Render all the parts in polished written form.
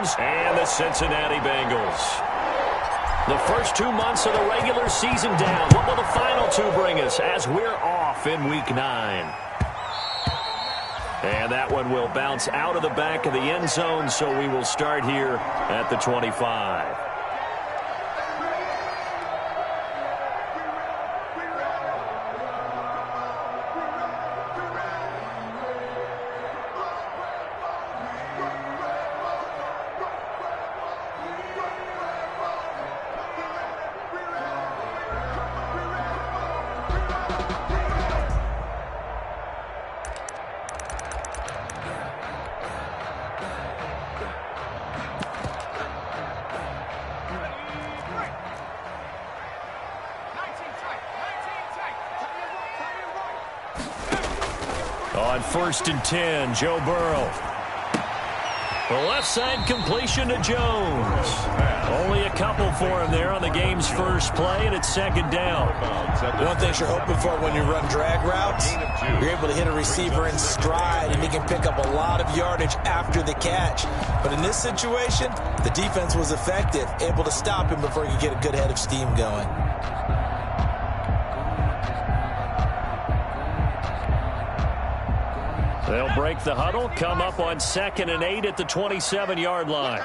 Browns and the Cincinnati Bengals. The first 2 months of the regular season down. What will the final two bring us as we're off in Week 9? And that one will bounce out of the back of the end zone, so we will start here at the 25. On 1st and 10, Joe Burrow. The left side completion to Jones. Only a couple for him there on the game's first play, and it's 2nd down. One thing you're hoping for when you run drag routes, you're able to hit a receiver in stride, and he can pick up a lot of yardage after the catch. But in this situation, the defense was effective, able to stop him before he could get a good head of steam going. They'll break the huddle, come up on 2nd and 8 at the 27-yard line.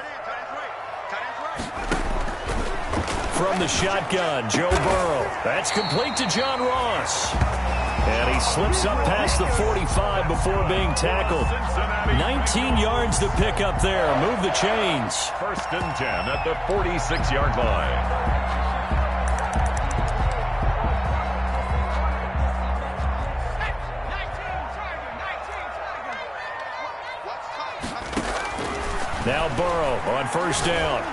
From the shotgun, Joe Burrow. That's complete to John Ross. And he slips up past the 45 before being tackled. 19 yards to pick up there. Move the chains. 1st and 10 at the 46-yard line. Now Burrow on 1st down.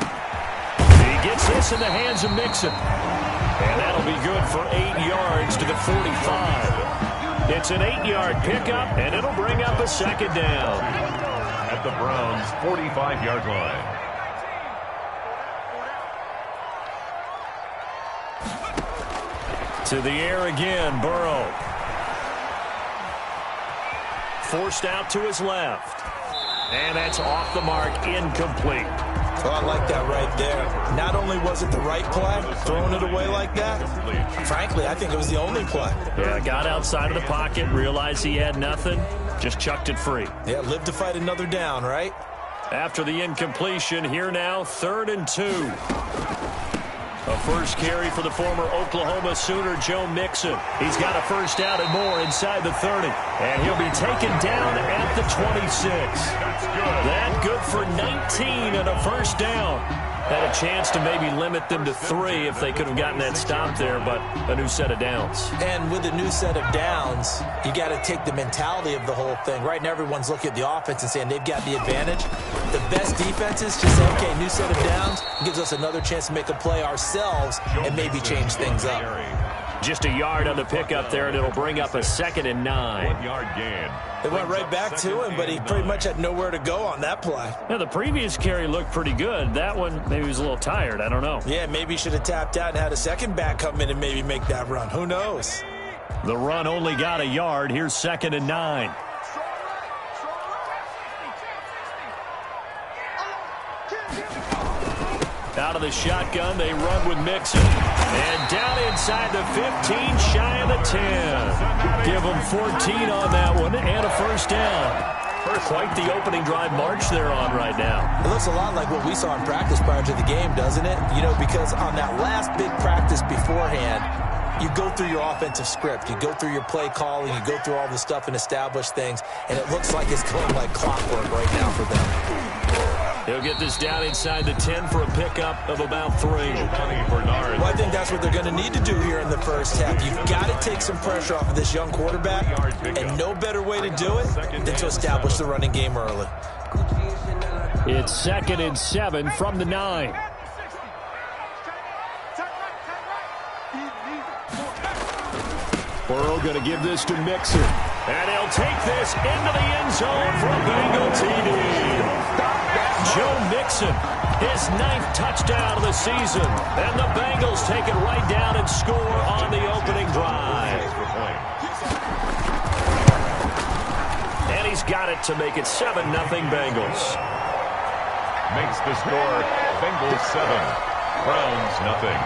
He gets this in the hands of Mixon. And that'll be good for 8 yards to the 45. It's an 8-yard pickup, and it'll bring up a 2nd down. At the Browns' 45-yard line. To the air again, Burrow. Forced out to his left. And that's off the mark, incomplete. Oh, I like that right there. Not only was it the right play, throwing it away like that, frankly, I think it was the only play. Yeah, got outside of the pocket, realized he had nothing, just chucked it free. Yeah, live to fight another down, right? After the incompletion, here now, 3rd and 2. A first carry for the former Oklahoma Sooner, Joe Mixon. He's got a first down and more inside the 30. And he'll be taken down at the 26. That's good. That good for 19 and a first down. Had a chance to maybe limit them to 3 if they could have gotten that stop there, but a new set of downs. And with a new set of downs, you got to take the mentality of the whole thing. Right now, everyone's looking at the offense and saying they've got the advantage. The best defenses just say, okay, new set of downs gives us another chance to make a play ourselves and maybe change things up. Just a yard on the pickup there, and it'll bring up a 2nd and 9. 1-yard gain. They went right back to him, but he pretty much had nowhere to go on that play. Now, the previous carry looked pretty good. That one, maybe he was a little tired. I don't know. Yeah, maybe he should have tapped out and had a second back come in and maybe make that run. Who knows? The run only got a yard. Here's 2nd and 9. Out of the shotgun, they run with Mixon. And down inside the 15, shy of the 10. Give them 14 on that one and a first down. Quite the opening drive march they're on right now. It looks a lot like what we saw in practice prior to the game, doesn't it? You know, because on that last big practice beforehand, you go through your offensive script. You go through your play calling. You go through all the stuff and establish things. And it looks like it's going like clockwork right now for them. He'll get this down inside the 10 for a pickup of about 3. Well, I think that's what they're going to need to do here in the first half. You've got to take some pressure off of this young quarterback, and no better way to do it than to establish the running game early. It's 2nd and 7 from the 9. Burrow going to give this to Mixon. And he'll take this into the end zone for a Bengal TD. Joe Mixon, his 9th touchdown of the season. And the Bengals take it right down and score on the opening drive. And he's got it to make it 7-0 Bengals. makes the score Bengals 7, Browns nothing.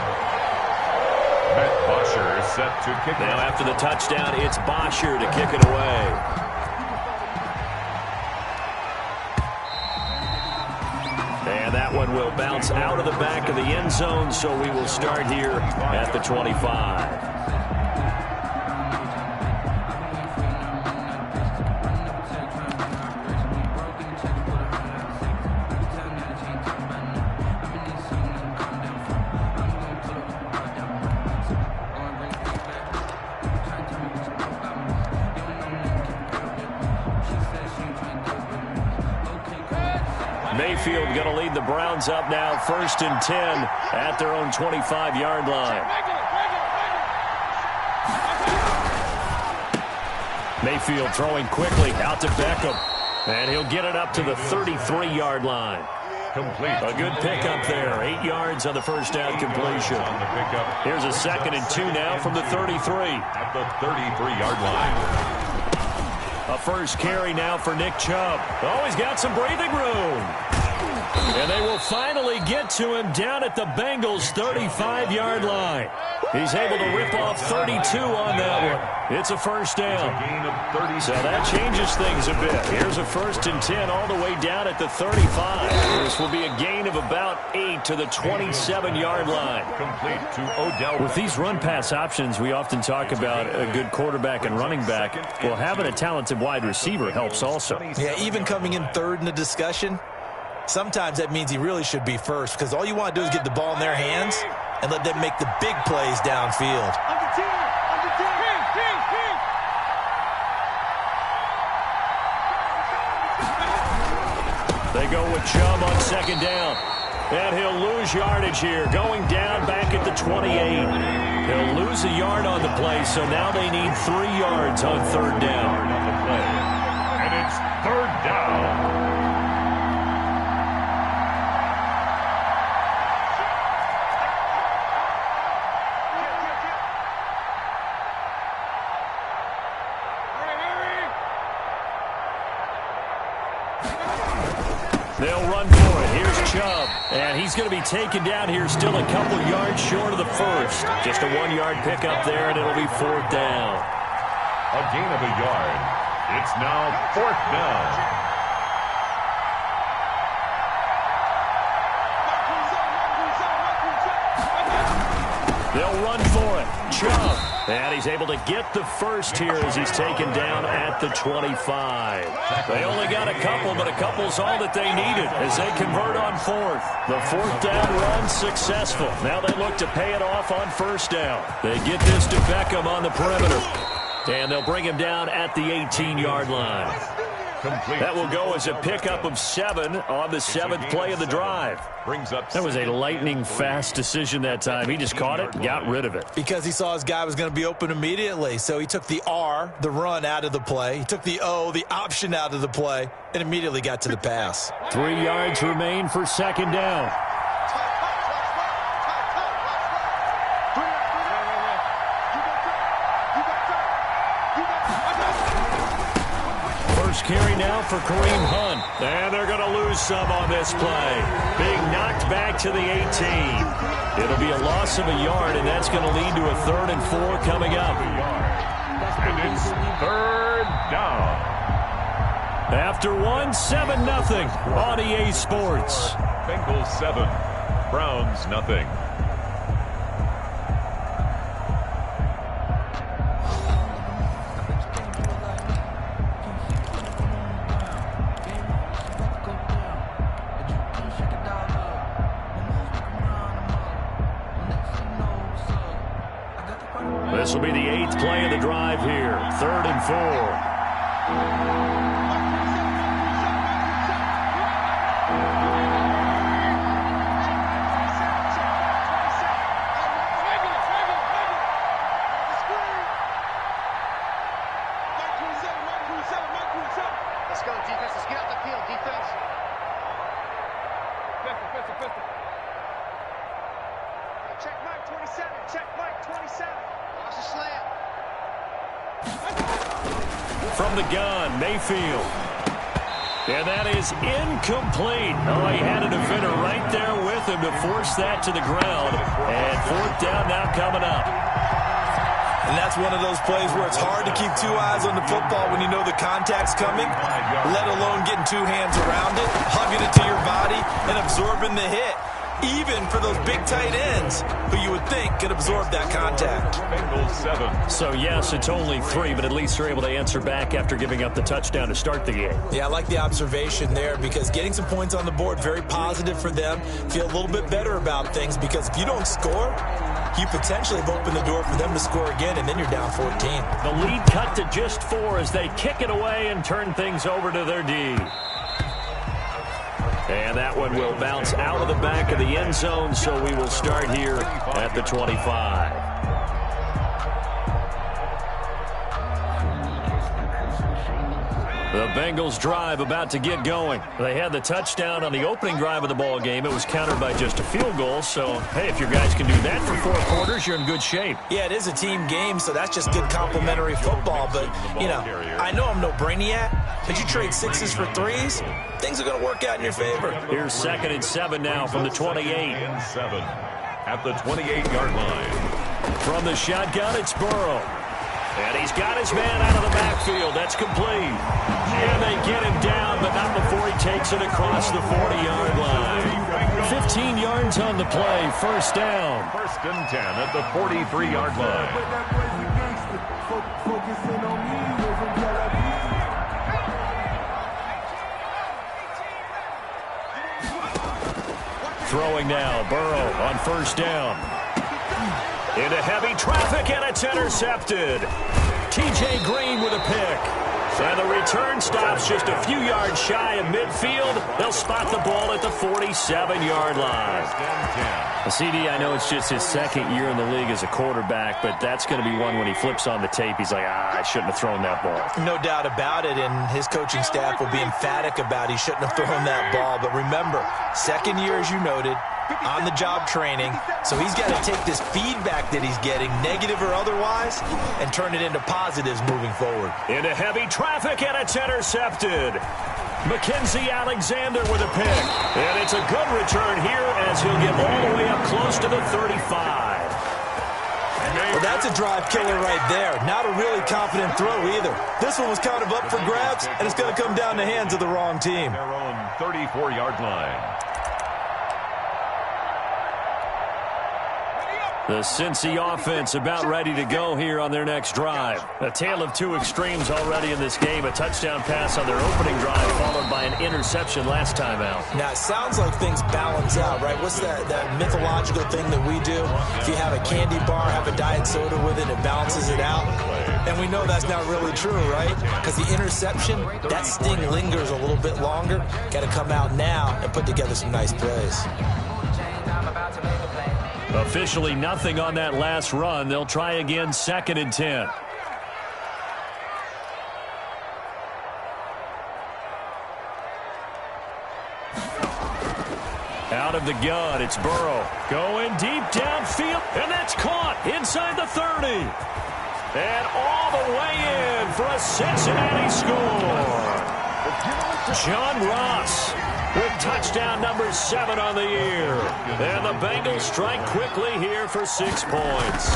Matt Bosher is set to kick now it. After the touchdown, it's Bosher to kick it away. And that one will bounce out of the back of the end zone, so we will start here at the 25. Mayfield going to lead the Browns up now, 1st and 10 at their own 25-yard line. Mayfield throwing quickly out to Beckham, and he'll get it up to the 33-yard line. Complete. A good pickup there, 8 yards on the first down completion. On the pickup. Here's a 2nd and 2 now from the 33. At the 33-yard line. A first carry now for Nick Chubb. Oh, he's got some breathing room. And they will finally get to him down at the Bengals' 35-yard line. He's able to rip off 32 on that one. It's a first down. So that changes things a bit. Here's a 1st and 10 all the way down at the 35. This will be a gain of about 8 to the 27-yard line. Complete to Odell. With these run-pass options, we often talk about a good quarterback and running back. Well, having a talented wide receiver helps also. Yeah, even coming in third in the discussion, sometimes that means he really should be first, because all you want to do is get the ball in their hands and let them make the big plays downfield. They go with Chubb on 2nd down. And he'll lose yardage here, going down back at the 28. He'll lose a yard on the play, so now they need 3 yards on 3rd down. On the play. And it's 3rd down. They'll run for it. Here's Chubb. And he's going to be taken down here, still a couple yards short of the first. Just a 1-yard pickup there, and it'll be 4th down. A gain of a yard. It's now 4th down. They'll run for it. Chubb. And he's able to get the first here as he's taken down at the 25. They only got a couple, but a couple's all that they needed as they convert on 4th. The 4th down run successful. Now they look to pay it off on 1st down. They get this to Beckham on the perimeter. And they'll bring him down at the 18-yard line. Complete. That will go as a pickup of 7 on the 7th play of the drive. Brings up. That was a lightning-fast decision that time. He just caught it, got rid of it. Because he saw his guy was going to be open immediately. So he took the R, the run, out of the play. He took the O, the option, out of the play, and immediately got to the pass. 3 yards remain for 2nd down. First carry now for Kareem Hunt. And they're going to lose some on this play. Being knocked back to the 18. It'll be a loss of a yard, and that's going to lead to a 3rd and 4 coming up. And it's 3rd down. After 7-0 on EA Sports. Bengals 7, Browns nothing. This will be the 8th play of the drive here. 3rd and 4. Let's go, defense. Let's get out the field, defense. Pistol. Check Mike 27. Check Mike 27. Watch the slam. From the gun, Mayfield. And that is incomplete. Oh, he had a defender right there with him to force that to the ground. And fourth down now coming up. And that's one of those plays where it's hard to keep two eyes on the football when you know the contact's coming, let alone getting two hands around it, hugging it to your body, and absorbing the hit. Even for those big tight ends who you would think could absorb that contact. Bengals 7. So, yes, it's only 3, but at least they're able to answer back after giving up the touchdown to start the game. Yeah, I like the observation there because getting some points on the board, very positive for them. Feel a little bit better about things because if you don't score, you potentially have opened the door for them to score again, and then you're down 14. The lead cut to just 4 as they kick it away and turn things over to their D. And that one will bounce out of the back of the end zone, so we will start here at the 25. The Bengals drive about to get going. They had the touchdown on the opening drive of the ball game. It was countered by just a field goal. So, hey, if your guys can do that for 4 quarters, you're in good shape. Yeah, it is a team game, so that's just good complimentary football. But, you know, I know I'm no brainiac, but you trade 6s for 3s, things are going to work out in your favor. Here's 2nd and 7 now from the 28. 7 at the 28-yard line. From the shotgun, it's Burrow. And he's got his man out of the backfield. That's complete. And they get him down, but not before he takes it across the 40-yard line. 15 yards on the play, first down. 1st and 10 at the 43-yard line. Throwing now, Burrow on first down. Into heavy traffic, and it's intercepted. T.J. Green with a pick. And the return stops just a few yards shy of midfield. They'll spot the ball at the 47-yard line. CD, I know it's just his 2nd year in the league as a quarterback, but that's going to be one when he flips on the tape, he's like, I shouldn't have thrown that ball. No doubt about it, and his coaching staff will be emphatic about he shouldn't have thrown that ball. But remember, 2nd year, as you noted, on-the-job training, so he's got to take this feedback that he's getting, negative or otherwise, and turn it into positives moving forward. Into heavy traffic, and it's intercepted. Mackenzie Alexander with a pick. And it's a good return here as he'll get all the way up close to the 35. Well, that's a drive killer right there. Not a really confident throw either. This one was kind of up for grabs, and it's going to come down the hands of the wrong team. Their own 34-yard line. The Cincy offense about ready to go here on their next drive. A tale of two extremes already in this game. A touchdown pass on their opening drive followed by an interception last time out. Now, it sounds like things balance out, right? What's that mythological thing that we do? If you have a candy bar, have a diet soda with it, it balances it out. And we know that's not really true, right? Because the interception, that sting lingers a little bit longer. Got to come out now and put together some nice plays. Officially nothing on that last run. They'll try again, 2nd and 10. Out of the gun, it's Burrow. Going deep downfield, and that's caught inside the 30. And all the way in for a Cincinnati score. John Ross with touchdown number 7 on the year. And the Bengals strike quickly here for 6 points.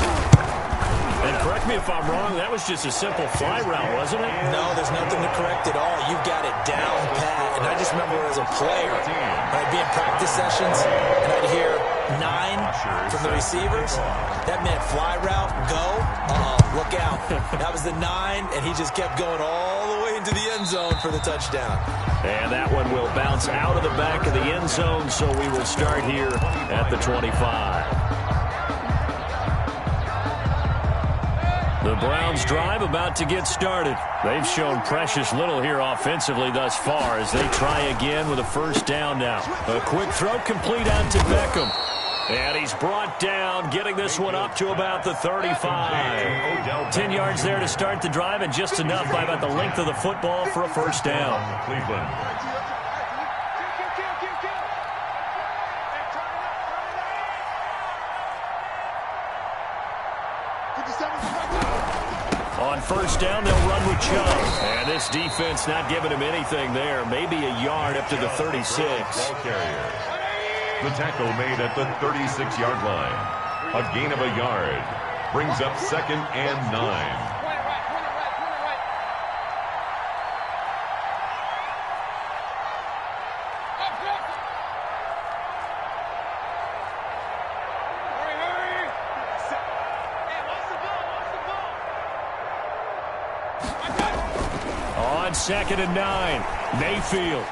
And correct me if I'm wrong, that was just a simple fly route, wasn't it? No, there's nothing to correct at all. You've got it down pat. And I just remember as a player, when I'd be in practice sessions and I'd hear 9 from the receivers, that meant fly route, go, look out. That was the 9, and he just kept going all the way into the end zone for the touchdown. And that one will bounce out of the back of the end zone, so we will start here at the 25. The Browns drive about to get started. They've shown precious little here offensively thus far as they try again with a first down now. A quick throw complete out to Beckham. And he's brought down, getting this one up to about the 35. 10 yards there to start the drive, and just enough by about the length of the football for a first down. Cleveland. On first down, they'll run with Chubb. And this defense not giving him anything there. Maybe a yard up to the 36. Ball carrier. The tackle made at the 36-yard line. A gain of a yard. Brings up 2nd and 9. On 2nd and 9, Mayfield.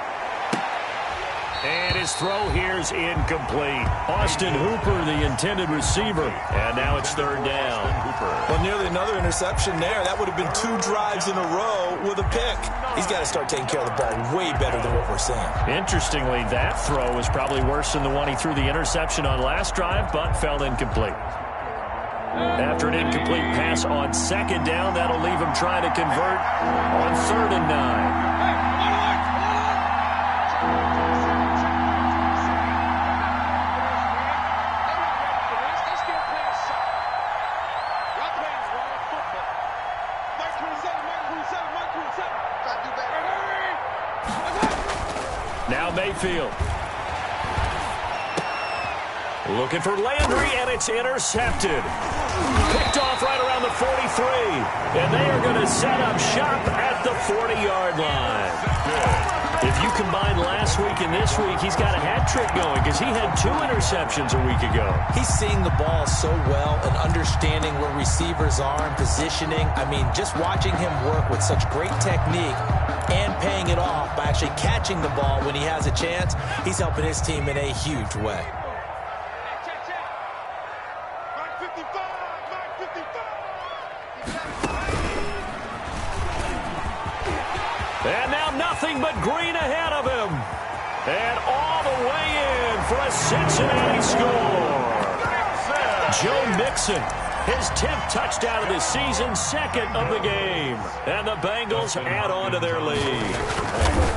And his throw here's incomplete. Austin Hooper, the intended receiver. And now it's 3rd down. Well, nearly another interception there. That would have been 2 drives in a row with a pick. He's got to start taking care of the ball way better than what we're seeing. Interestingly, that throw was probably worse than the one he threw the interception on last drive, but fell incomplete. After an incomplete pass on 2nd down, that'll leave him trying to convert on 3rd and 9. Now Mayfield. Looking for Landry, and it's intercepted. Picked off right around the 43. And they are going to set up shop at the 40-yard line. If you combine last week and this week, he's got a hat trick going because he had 2 interceptions a week ago. He's seeing the ball so well and understanding where receivers are and positioning. I mean, just watching him work with such great technique and paying it off by actually catching the ball when he has a chance, he's helping his team in a huge way. And now nothing but green ahead of him. And all the way in for a Cincinnati score. Joe Mixon, his 10th touchdown of the season, 2nd of the game. And the Bengals add on to their lead.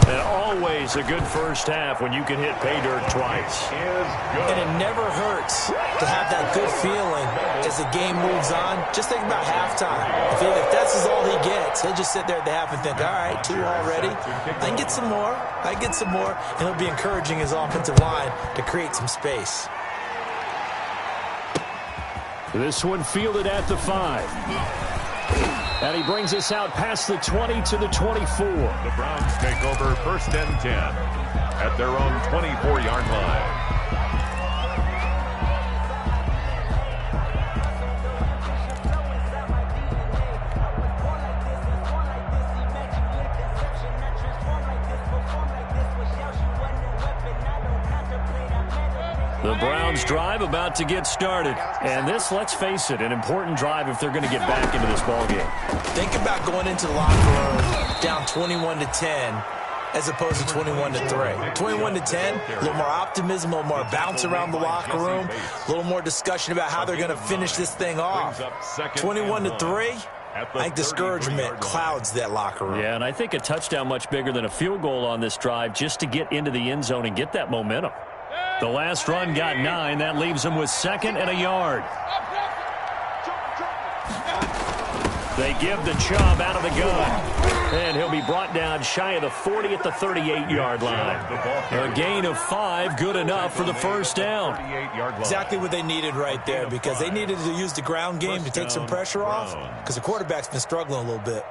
And always a good first half when you can hit pay dirt twice. And it never hurts to have that good feeling as the game moves on. Just think about halftime. If that's all he gets, he'll just sit there at the half and think, all right, 2 already. I can get some more. I can get some more. And he'll be encouraging his offensive line to create some space. This one fielded at the 5. And he brings us out past the 20 to the 24. The Browns take over 1st and 10 at their own 24-yard line. The Browns drive about to get started. And this, let's face it, an important drive if they're going to get back into this ballgame. Think about going into the locker room down 21-10 as opposed to 21-3. 21-10, a little more optimism, a little more bounce around the locker room, a little more discussion about how they're going to finish this thing off. 21-3, I think discouragement clouds that locker room. Yeah, and I think a touchdown much bigger than a field goal on this drive just to get into the end zone and get that momentum. The last run got 9. That leaves him with 2nd and a yard. They give the Chubb out of the gun. And he'll be brought down shy of the 40 at the 38-yard line. A gain of 5, good enough for the first down. Exactly what they needed right there, because they needed to use the ground game to take some pressure off, because the quarterback's been struggling a little bit.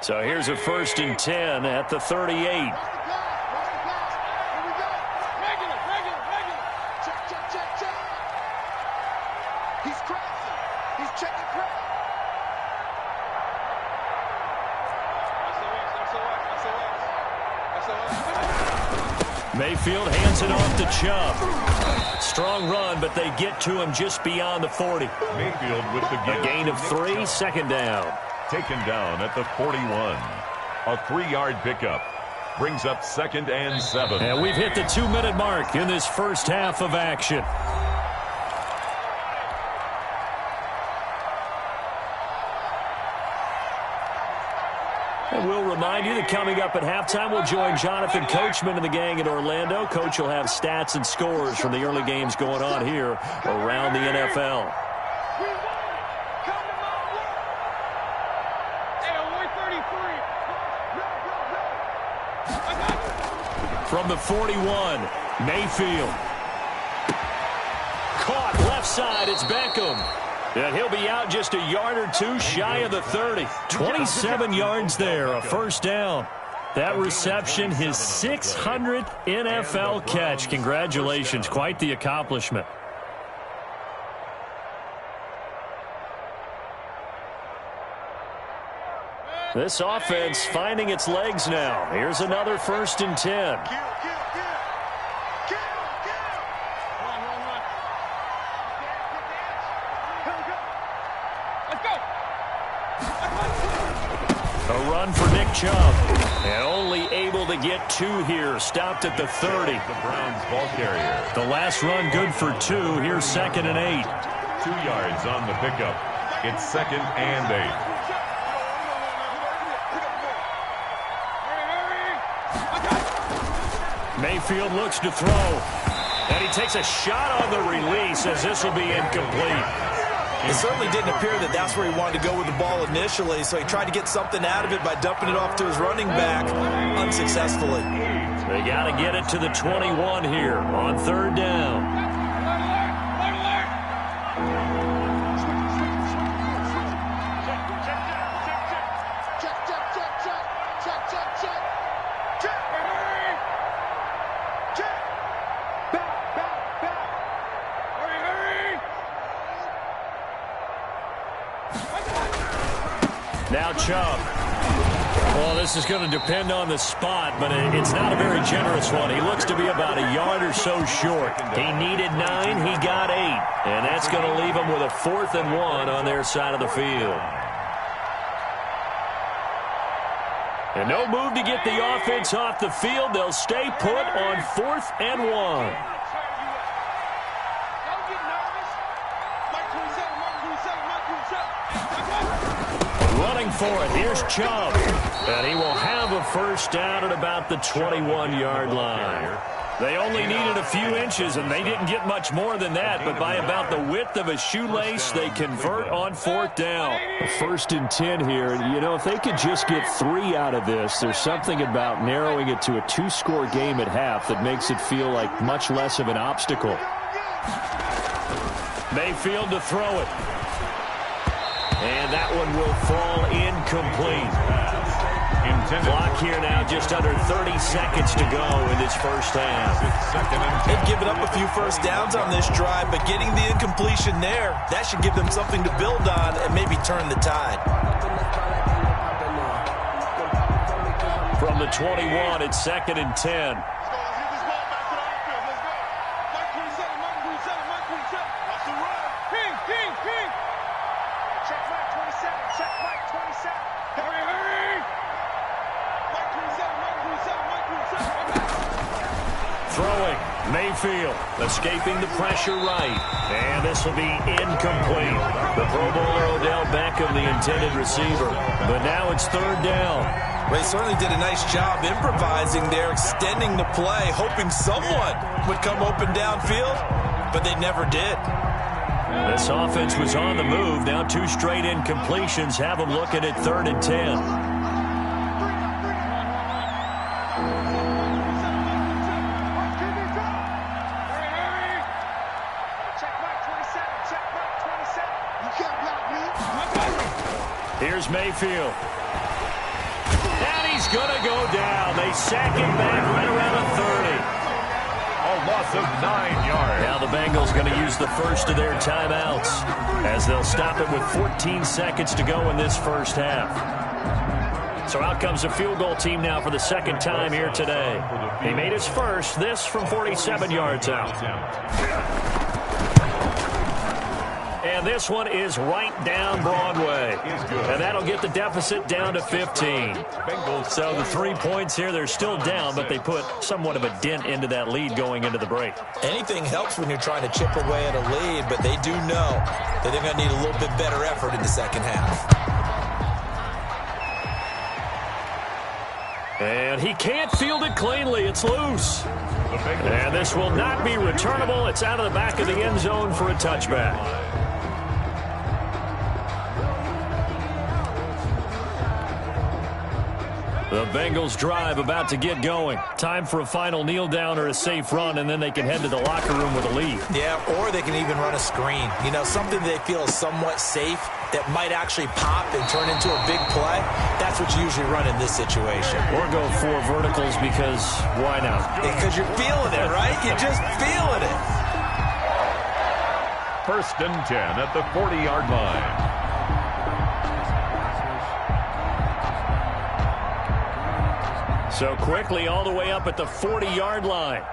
So here's a 1st and 10 at the 38. Mayfield hands it off to Chubb. Strong run, but they get to him just beyond the 40. Mayfield with the A gain of 3, 2nd down. Taken down at the 41. A 3-yard pickup. Brings up 2nd and 7. And we've hit the 2-minute mark in this first half of action. And we'll remind you that coming up at halftime, we'll join Jonathan Coachman and the gang in Orlando. Coach will have stats and scores from the early games going on here around the NFL. From the 41, Mayfield. Caught left side, it's Beckham. And he'll be out just a yard or two shy of the 30. 27 yards there, a first down. That reception, his 600th NFL catch. Congratulations, quite the accomplishment. This offense finding its legs now. Here's another 1st and 10. A run for Nick Chubb. And only able to get 2 here. Stopped at the 30. The Browns ball carrier. The last run good for 2. Here's 2nd and 8. 2 yards on the pickup. It's 2nd and 8. Mayfield looks to throw. And he takes a shot on the release as this will be incomplete. It certainly didn't appear that that's where he wanted to go with the ball initially, so he tried to get something out of it by dumping it off to his running back unsuccessfully. They got to get it to the 21 here on 3rd down. Now Chubb. Well, this is going to depend on the spot, but it's not a very generous one. He looks to be about a yard or so short. He needed 9, he got 8. And that's going to leave him with a 4th and 1 on their side of the field. And no move to get the offense off the field. They'll stay put on 4th and 1. Running for it. Here's Chubb. And he will have a first down at about the 21-yard line. They only needed a few inches, and they didn't get much more than that. But by about the width of a shoelace, they convert on 4th down. 1st and 10 here. And, you know, if they could just get 3 out of this, there's something about narrowing it to a 2-score game at half that makes it feel like much less of an obstacle. Mayfield to throw it. And that one will fall incomplete. Clock here now, just under 30 seconds to go in this first half. They've given up a few first downs on this drive, but getting the incompletion there, that should give them something to build on and maybe turn the tide. From the 21, it's 2nd and 10. Throwing, Mayfield, escaping the pressure right. And this will be incomplete. The Pro Bowler Odell Beckham, the intended receiver. But now it's 3rd down. Well, he certainly did a nice job improvising there, extending the play, hoping someone would come open downfield, but they never did. This offense was on the move. Now 2 straight incompletions have them looking at 3rd and 10. Here's Mayfield. And he's going to go down. They sack him back right around the 30. A loss of 9 yards. Now the Bengals going to use the first of their timeouts as they'll stop it with 14 seconds to go in this first half. So out comes a field goal team now for the 2nd time here today. He made his first, this from 47 yards out. And this one is right down Broadway. And that'll get the deficit down to 15. So the 3 points here, they're still down, but they put somewhat of a dent into that lead going into the break. Anything helps when you're trying to chip away at a lead, but they do know that they're going to need a little bit better effort in the second half. And he can't field it cleanly. It's loose. And this will not be returnable. It's out of the back of the end zone for a touchback. The Bengals drive about to get going. Time for a final kneel down or a safe run, and then they can head to the locker room with a lead. Yeah, or they can even run a screen. You know, something they feel is somewhat safe that might actually pop and turn into a big play. That's what you usually run in this situation. Or go 4 verticals because why not? Because you're feeling it, right? You're just feeling it. 1st and 10 at the 40-yard line. So quickly all the way up at the 40-yard line.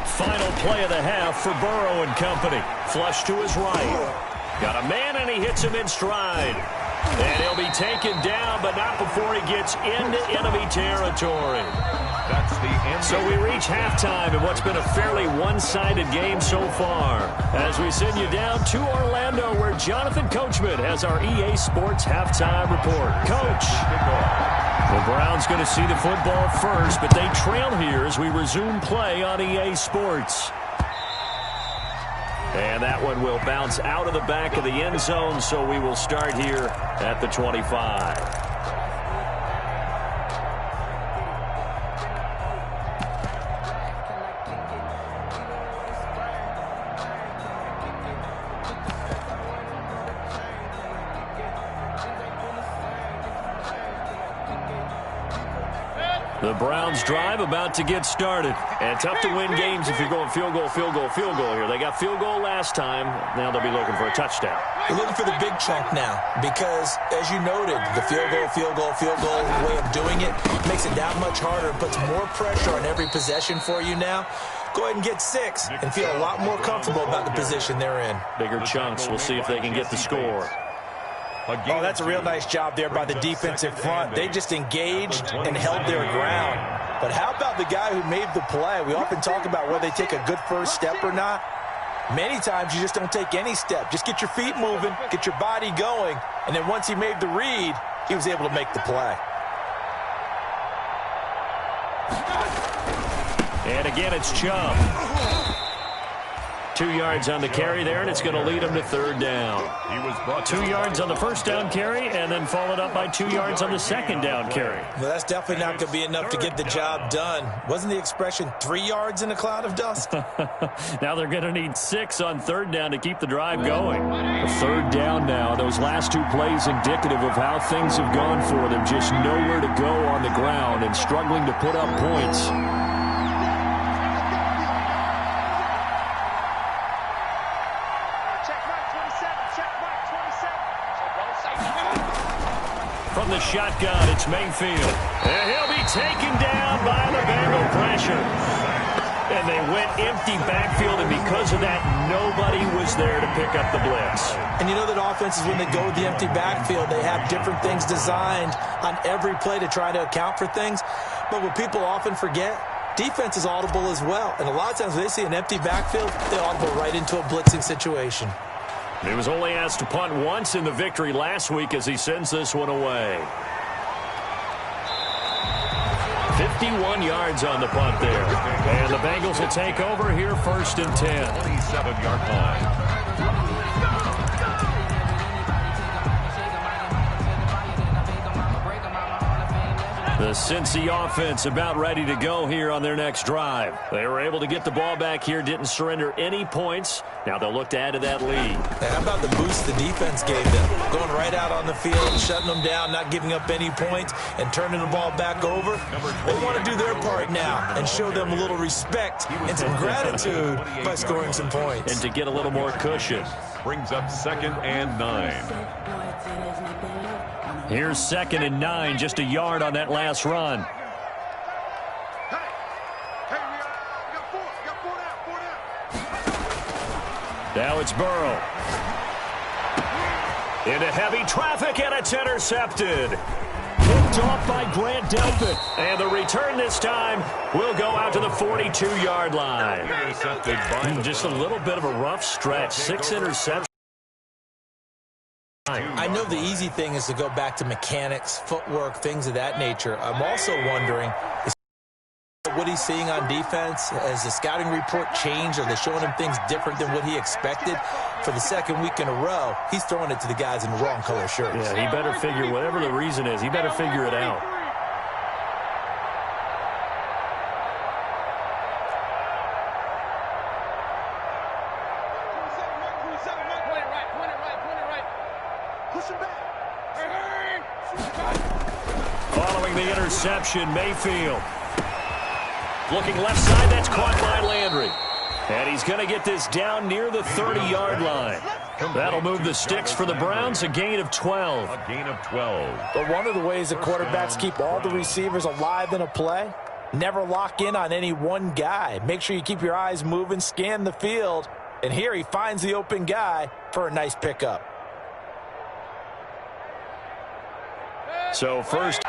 Final play of the half for Burrow and company. Flush to his right. Got a man, and he hits him in stride. And he'll be taken down, but not before he gets into enemy territory. That's the end. So we reach halftime in what's been a fairly one-sided game so far. As we send you down to Orlando, where Jonathan Coachman has our EA Sports halftime report. Coach, the Browns going to see the football first, but they trail here as we resume play on EA Sports. And that one will bounce out of the back of the end zone, so we will start here at the 25. The Browns drive about to get started. And tough to win games if you're going field goal, field goal, field goal here. They got field goal last time. Now they'll be looking for a touchdown. They're looking for the big chunk now because, as you noted, the field goal way of doing it makes it that much harder, puts more pressure on every possession for you now. Go ahead and get 6 and feel a lot more comfortable about the position they're in. Bigger chunks. We'll see if they can get the score. Oh, that's a real nice job there by the defensive front. They just engaged and held their ground. But how about the guy who made the play? We often talk about whether they take a good first step or not. Many times you just don't take any step. Just get your feet moving, get your body going, and then once he made the read, he was able to make the play. And again, it's Chubb. 2 yards on the carry there, and it's going to lead him to 3rd down. 2 yards on the first down carry, and then followed up by 2 yards on the 2nd down carry. Well, that's definitely not going to be enough to get the job done. Wasn't the expression 3 yards in a cloud of dust? Now they're going to need 6 on 3rd down to keep the drive going. A 3rd down now. Those last 2 plays indicative of how things have gone for them. Just nowhere to go on the ground and struggling to put up points. From the shotgun, it's Mayfield. And he'll be taken down by the Bengal pressure. And they went empty backfield, and because of that, nobody was there to pick up the blitz. And you know that offenses, when they go with the empty backfield, they have different things designed on every play to try to account for things. But what people often forget, defense is audible as well. And a lot of times when they see an empty backfield, they audible right into a blitzing situation. He was only asked to punt once in the victory last week as he sends this one away. 51 yards on the punt there. And the Bengals will take over here 1st and 10. 27-yard line. The Cincy offense about ready to go here on their next drive. They were able to get the ball back here, didn't surrender any points. Now they'll look to add to that lead. How about the boost the defense gave them? Going right out on the field, shutting them down, not giving up any points, and turning the ball back over. They want to do their part now and show them a little respect and some gratitude by scoring some points. And to get a little more cushion. Brings up 2nd and 9. Here's 2nd and 9, just a yard on that last run. Now it's Burrow. Into heavy traffic, and it's intercepted. Picked off by Grant Delpit. And the return this time will go out to the 42-yard line. Just a little bit of a rough stretch. 6 interceptions. I know the easy thing is to go back to mechanics, footwork, things of that nature. I'm also wondering, is what he's seeing on defense? Has the scouting report changed? Are they showing him things different than what he expected? for the second week in a row, he's throwing it to the guys in the wrong color shirts. Yeah, he better figure, whatever the reason is, he better figure it out. Following the interception, Mayfield. Looking left side, that's caught by Landry. And he's going to get this down near the 30-yard line. That'll move the sticks for the Browns, a gain of 12. A gain of 12. But one of the ways that quarterbacks keep all the receivers alive in a play, never lock in on any one guy. Make sure you keep your eyes moving, scan the field. And here he finds the open guy for a nice pickup. So first...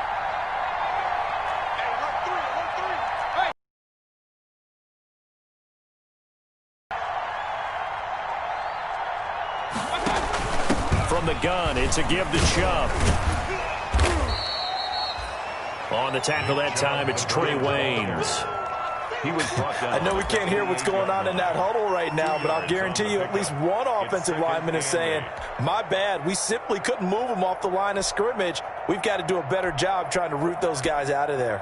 From the gun, it's a give to Chubb. On the tackle that time, it's Trey Waynes. He was brought down. I know we can't hear what's going on in that huddle right now, but I'll guarantee you at least one offensive lineman is saying, my bad, we simply couldn't move them off the line of scrimmage. We've got to do a better job trying to root those guys out of there.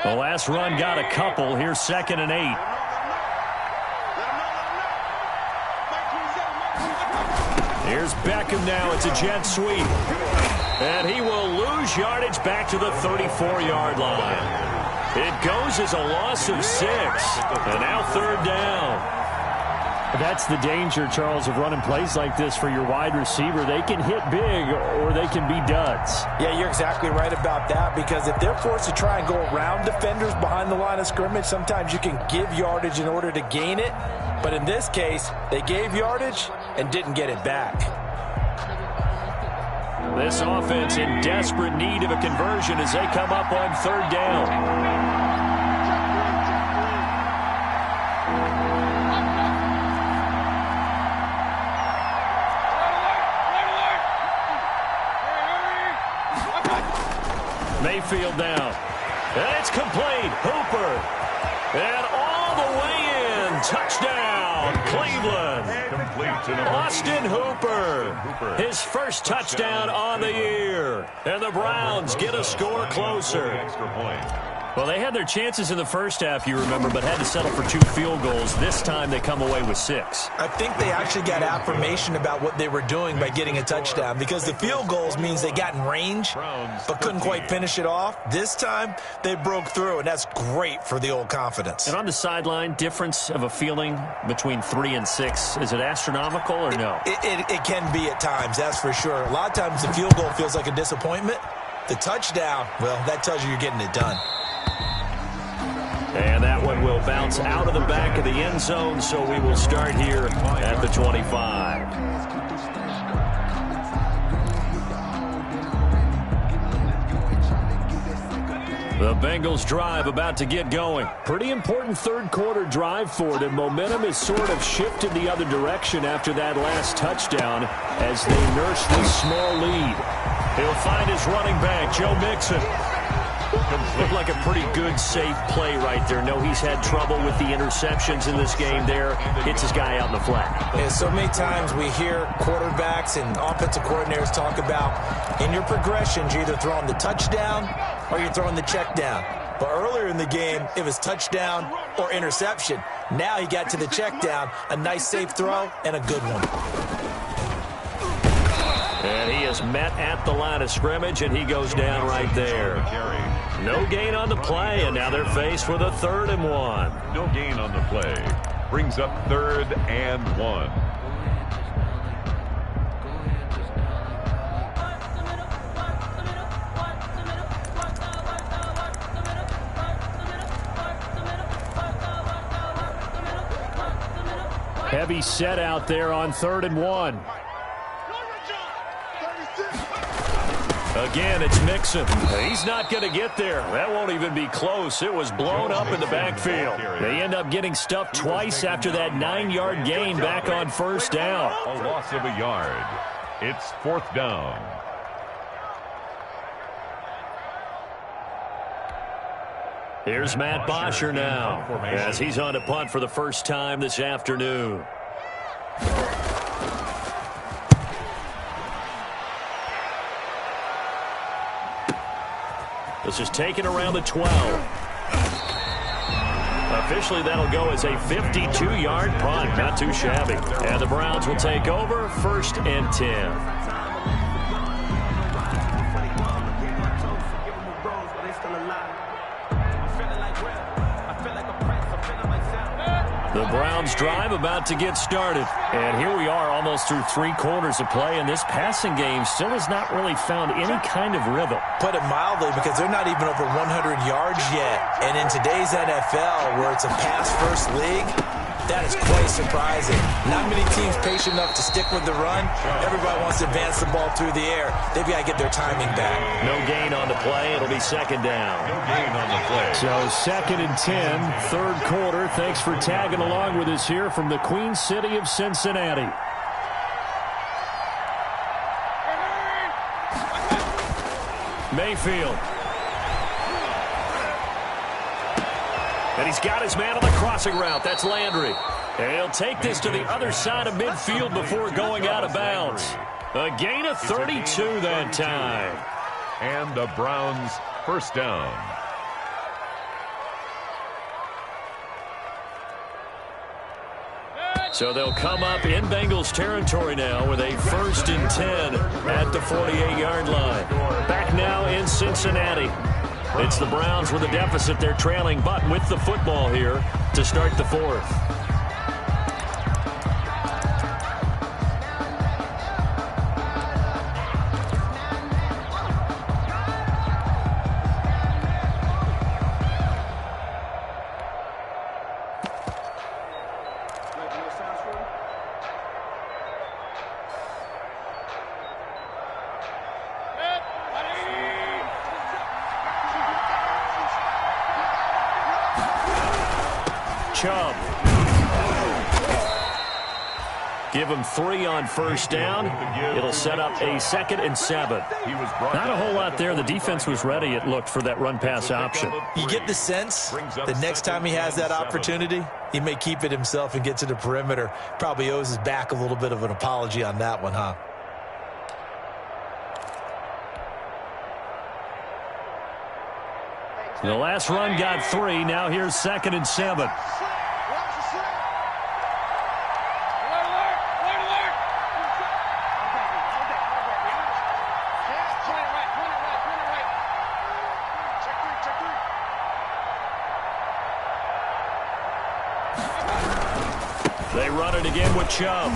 The last run got a couple. Here's 2nd and 8. Here's Beckham now. It's a jet sweep. And he will lose yardage back to the 34-yard line. It goes as a loss of 6. And now 3rd down. That's the danger, Charles, of running plays like this for your wide receiver. They can hit big or they can be duds. Yeah, you're exactly right about that, because if they're forced to try and go around defenders behind the line of scrimmage, sometimes you can give yardage in order to gain it. But in this case, they gave yardage and didn't get it back. This offense in desperate need of a conversion as they come up on 3rd down. Mayfield down. And it's complete. Hooper. And all the way in. Touchdown, Cleveland. Complete to number Austin Hooper. His first touchdown on the year. And the Browns get a score closer. extra point. Well, they had their chances in the first half, you remember, but had to settle for 2 field goals. This time they come away with 6. I think they actually got affirmation about what they were doing by getting a touchdown, because the field goals means they got in range but couldn't quite finish it off. This time they broke through, and that's great for the old confidence. And on the sideline, difference of a feeling between 3 and 6, is it astronomical or no? It can be at times, that's for sure. A lot of times the field goal feels like a disappointment. The touchdown, well, that tells you you're getting it done. And that one will bounce out of the back of the end zone, so we will start here at the 25. The Bengals drive about to get going. Pretty important third quarter drive for them. Momentum has sort of shifted the other direction after that last touchdown as they nurse this small lead. He'll find his running back, Joe Mixon. Looked like a pretty good, safe play right there. No, he's had trouble with the interceptions in this game there. Hits his guy out in the flat. Yeah, so many times we hear quarterbacks and offensive coordinators talk about in your progressions, you're either throwing the touchdown or you're throwing the check down. But earlier in the game, it was touchdown or interception. Now he got to the check down, a nice safe throw, and a good one. And he is met at the line of scrimmage, and he goes down right there. No gain on the play, and now they're faced with a 3rd and 1. No gain on the play. Brings up 3rd and 1. Heavy set out there on 3rd and 1. Again, it's Mixon. He's not going to get there. That won't even be close. It was blown up in the backfield. They end up getting stuffed twice after that 9-yard gain back on first down. A loss of a yard. It's fourth down. Here's Matt Bosher now as he's on to punt for the first time this afternoon. This is taken around the 12. Officially, that'll go as a 52-yard punt. Not too shabby. And the Browns will take over, 1st and 10. The Browns drive about to get started. And here we are almost through 3 quarters of play, and this passing game still has not really found any kind of rhythm. Put it mildly, because they're not even over 100 yards yet. And in today's NFL, where it's a pass-first league, that is quite surprising. Not many teams patient enough to stick with the run. Everybody wants to advance the ball through the air. They've got to get their timing back. No gain on the play. It'll be 2nd down. No gain on the play. So 2nd and 10, 3rd quarter. Thanks for tagging along with us here from the Queen City of Cincinnati. Mayfield. And he's got his man on the crossing route. That's Landry. And he'll take this to the other side of midfield before going out of bounds. A gain of 32 that time. And the Browns first down. So they'll come up in Bengals territory now with a 1st and 10 at the 48-yard line. Back now in Cincinnati. It's the Browns with a deficit. They're trailing, but with the football here to start the 4th. Chubb. Give him 3 on first down. It'll set up a 2nd and 7. Not a whole lot there. The defense was ready, it looked, for that run-pass option. You get the sense the next time he has that opportunity, he may keep it himself and get to the perimeter. Probably owes his back a little bit of an apology on that one, huh? The last run got 3. Now here's 2nd and 7. They run it again with Chubb.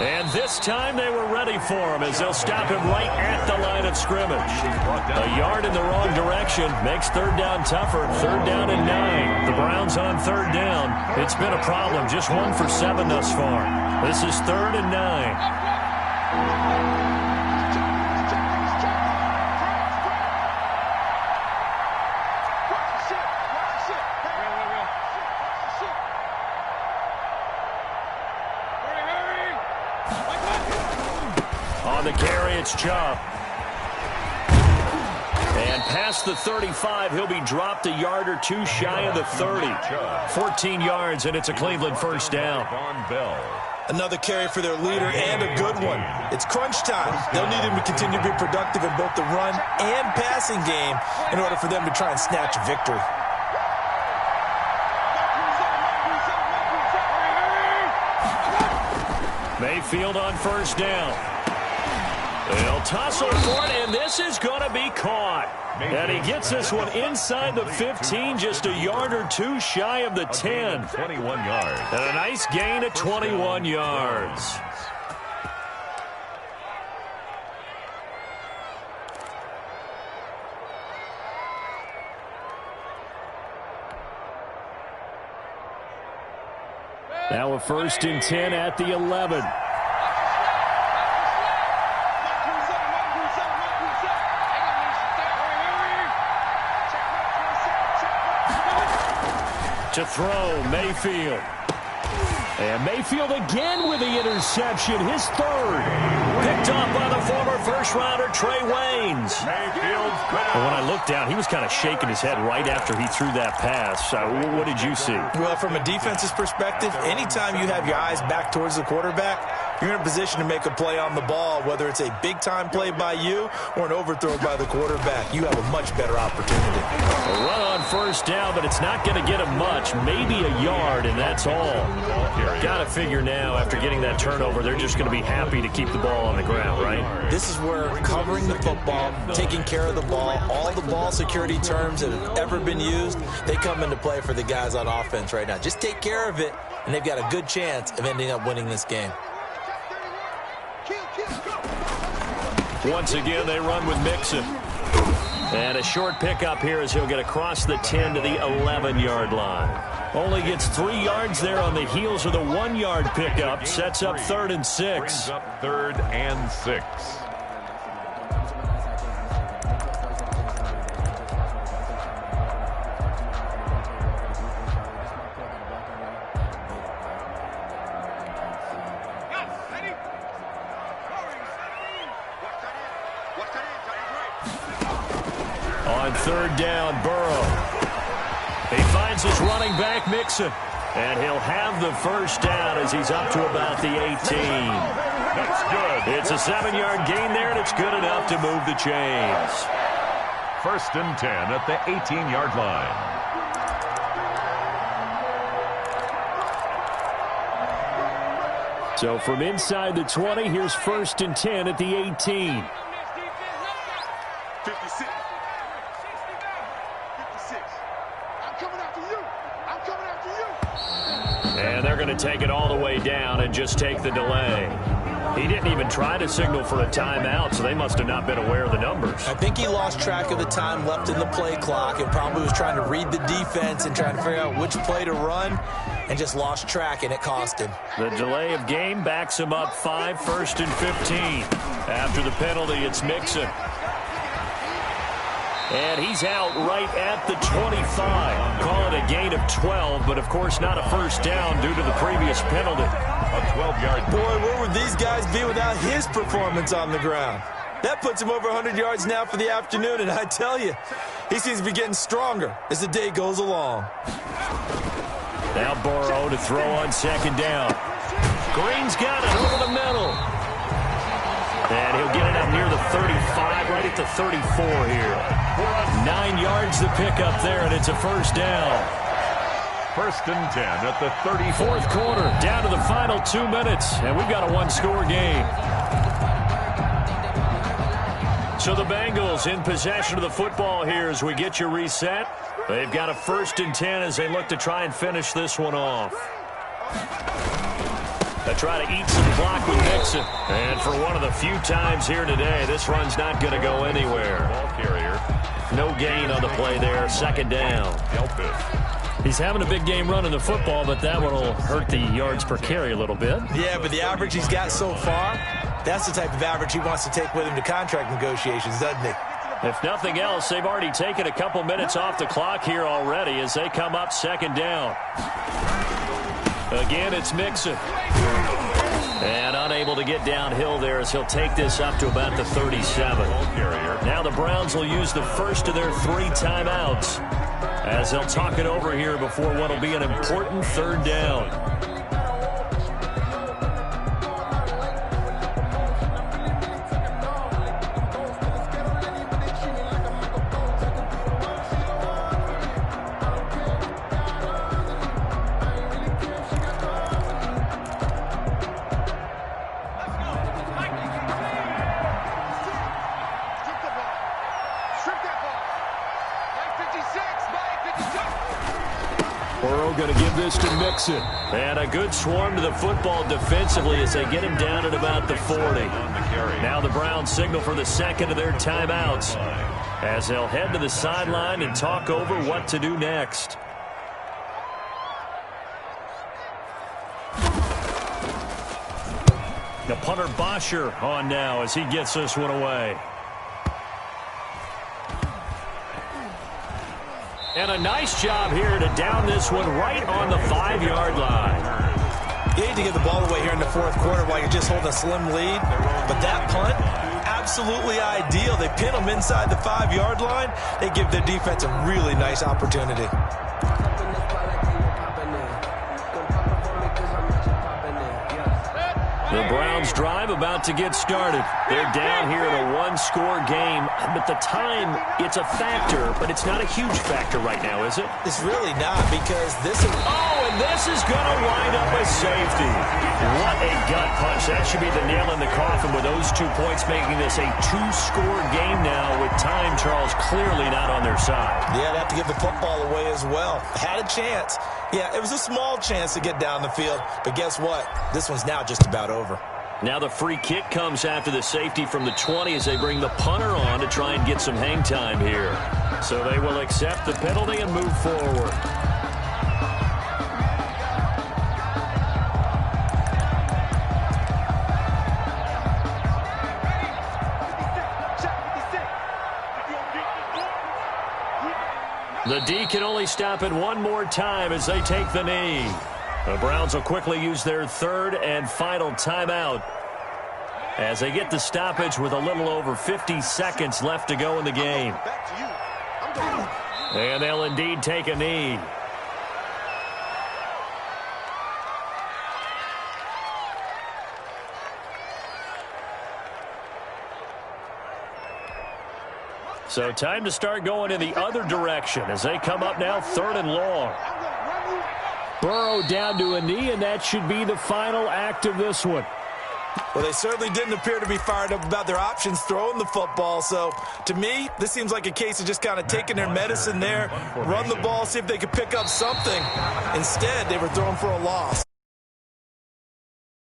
And this time they were ready for him as they'll stop him right at the line of scrimmage. A yard in the wrong direction makes 3rd down tougher. 3rd down and 9. The Browns on 3rd down. It's been a problem. Just 1 for 7 thus far. This is 3rd and 9. On the carry, it's Chubb. And past the 35, he'll be dropped a yard or 2 shy of the 30. 14 yards, and it's a Cleveland first down. Another carry for their leader, and a good one. It's crunch time. They'll need him to continue to be productive in both the run and passing game in order for them to try and snatch victory. Mayfield on first down. They'll tussle for it, and this is going to be caught. And he gets this one inside the 15, just a yard or 2 shy of the 10. 21 yards. And a nice gain of 21 yards. Now a 1st and 10 at the 11. To throw, Mayfield. And Mayfield again with the interception, his third. Picked off by the former first-rounder Trey Waynes. And when I looked down, he was kind of shaking his head right after he threw that pass. What did you see? Well, from a defense's perspective, anytime you have your eyes back towards the quarterback, you're in a position to make a play on the ball, whether it's a big-time play by you or an overthrow by the quarterback. You have a much better opportunity. A run on first down, but it's not going to get him much, maybe a yard, and that's all. Got to figure now, after getting that turnover, they're just going to be happy to keep the ball on the ground, right? This is where covering the football, taking care of the ball, all the ball security terms that have ever been used, they come into play for the guys on offense right now. Just take care of it, and they've got a good chance of ending up winning this game. Once again, they run with Mixon. And a short pickup here as he'll get across the 10 to the 11-yard line. Only gets 3 yards there on the heels of the 1-yard pickup. Sets up 3rd and 6. Brings up 3rd and 6. On 3rd down, Burrow. He finds his running back, Mixon. And he'll have the first down as he's up to about the 18. That's good. It's a 7-yard gain there, and it's good enough to move the chains. 1st and 10 at the 18-yard line. So from inside the 20, here's 1st and 10 at the 18. 56. I'm coming after you. I'm coming after you. And they're going to take it all the way down and just take the delay. He didn't even try to signal for a timeout, so they must have not been aware of the numbers. I think he lost track of the time left in the play clock and probably was trying to read the defense and trying to figure out which play to run and just lost track, and it cost him. The delay of game backs him up 5, 1st and 15. After the penalty, it's Mixon. And he's out right at the 25. Call it a gain of 12, but of course not a first down due to the previous penalty. A 12-yard. Boy, where would these guys be without his performance on the ground? That puts him over 100 yards now for the afternoon, and I tell you, he seems to be getting stronger as the day goes along. Now Burrow to throw on 2nd down. Green's got it over the middle. And he'll get it up near the 35, right at the 34 here. 9 yards to pick up there, and it's a first down. 1st and 10 at the 34th quarter, down to the final 2 minutes, and we've got a 1-score game. So the Bengals in possession of the football here as we get you reset. They've got a 1st and 10 as they look to try and finish this one off. They try to eat some clock with Mixon. And for one of the few times here today, this run's not going to go anywhere. ball carrier. No gain on the play there. 2nd down. He's having a big game running the football, but that one will hurt the yards per carry a little bit. Yeah, but the average he's got so far, that's the type of average he wants to take with him to contract negotiations, doesn't he? If nothing else, they've already taken a couple minutes off the clock here already as they come up 2nd down. Again, it's Mixon. And unable to get downhill there as he'll take this up to about the 37. Now the Browns will use the first of their 3 timeouts as they'll talk it over here before what will be an important 3rd down. Going to give this to Mixon. And a good swarm to the football defensively as they get him down at about the 40. Now the Browns signal for the 2nd of their timeouts as they'll head to the sideline and talk over what to do next. The punter Bosher on now as he gets this one away. And a nice job here to down this one right on the 5-yard line. You hate to give the ball away here in the fourth quarter while you're just holding a slim lead. But that punt, absolutely ideal. They pin them inside the 5-yard line. They give their defense a really nice opportunity. The Browns drive about to get started. They're down here in a one-score game. But the time, it's a factor, but it's not a huge factor right now, is it? It's really not, because this is... Oh, and this is going to wind up a safety. What a gut punch. That should be the nail in the coffin with those 2 points, making this a 2-score game now with time, Charles, clearly not on their side. Yeah, they'd have to give the football away as well. Had a chance. Yeah, it was a small chance to get down the field, but guess what? This one's now just about over. Now the free kick comes after the safety from the 20 as they bring the punter on to try and get some hang time here. So they will accept the penalty and move forward. The D can only stop it one more time as they take the knee. The Browns will quickly use their third and final timeout as they get the stoppage with a little over 50 seconds left to go in the game. And they'll indeed take a knee. So time to start going in the other direction as they come up now 3rd and long. Burrow down to a knee, and that should be the final act of this one. Well, they certainly didn't appear to be fired up about their options throwing the football. So, to me, this seems like a case of just kind of taking their medicine there, run the ball, see if they could pick up something. Instead, they were throwing for a loss.